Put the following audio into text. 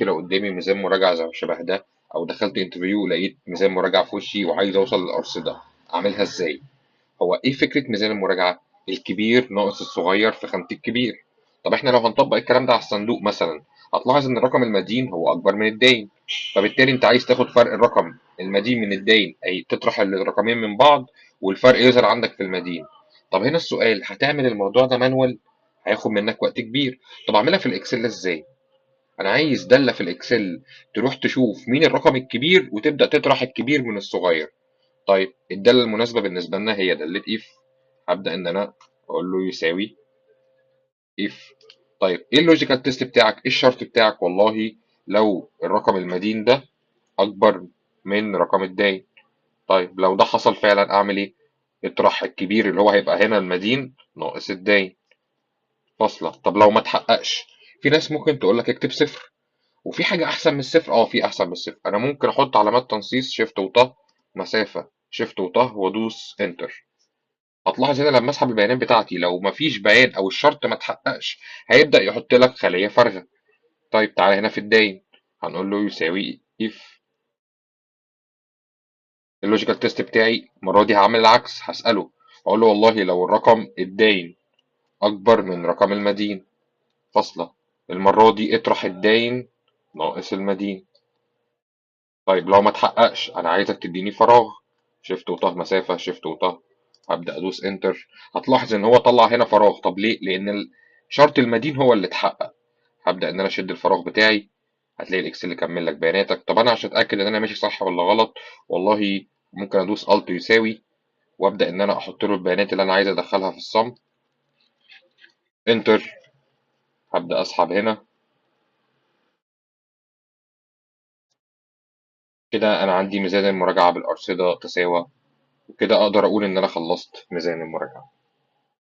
لو قدامي ميزان مراجعة زي شبه ده، أو دخلت انترفيو لقيت ميزان مراجعة في وشي وعايز أوصل للأرصدة، أعملها إزاي؟ هو إيه فكرة ميزان المراجعة؟ الكبير ناقص الصغير في خانة الكبير. طب إحنا لو هنطبق الكلام ده على الصندوق مثلا، هتلاحظ إن الرقم المدين هو أكبر من الداين، فبالتالي أنت عايز تاخد فرق الرقم المدين من الداين، أي تطرح الرقمين من بعض والفرق يظهر عندك في المدين. طب هنا السؤال، هتعمل الموضوع ده مانوال؟ هياخد منك وقت كبير. طب أعملها في الإكسل إزاي؟ انا عايز دالة في الاكسل تروح تشوف مين الرقم الكبير وتبدأ تطرح الكبير من الصغير. طيب الدالة المناسبة بالنسبة لنا هي دالة if. هبدأ ان انا اقول له يساوي if. طيب ايه اللوجيكال تيست بتاعك؟ ايه الشرط بتاعك؟ والله لو الرقم المدين ده اكبر من رقم الداين. طيب لو ده حصل فعلا اعمل ايه؟ اطرح الكبير اللي هو هيبقى هنا المدين ناقص الداين، فاصلة. طب لو ما تحققش، في ناس ممكن تقول لك اكتب صفر. وفي حاجة أحسن من الصفر، في أحسن من الصفر. أنا ممكن أحط علامات تنصيص شيفت وطه، مسافة شيفت وطه وأدوس إنتر. هتلاحظ هنا لما أسحب البيانات بتاعتي لو مفيش بيان أو الشرط ما اتحققش، هيبدأ يحط لك خلية فارغة. طيب تعالى هنا في الداين، هنقول له يساوي if. اللوجيكال تيست بتاعي المرة دي هعمل العكس، هسأله أقول له والله لو الرقم الداين أكبر من رقم المدين، فاصلة. المرة دي اطرح الداين ناقص المدين. طيب لو ما اتحققش، انا عايزك تديني فراغ، شيفت وطه مسافة شيفت وطه. هبدأ ادوس انتر. هتلاحظ ان هو طلع هنا فراغ. طب ليه؟ لان شرط المدين هو اللي اتحقق. هبدأ ان انا اشد الفراغ بتاعي، هتلاقي الاكسل كمل لك بياناتك. طب انا عشان اتاكد ان انا ماشي صح ولا غلط، والله ممكن ادوس الت يساوي، وابدا ان انا احط له البيانات اللي انا عايز ادخلها في الصم، انتر. هبدأ اسحب هنا. كده انا عندي ميزان المراجعة بالارصدة تساوى، وكده اقدر اقول ان انا خلصت ميزان المراجعة.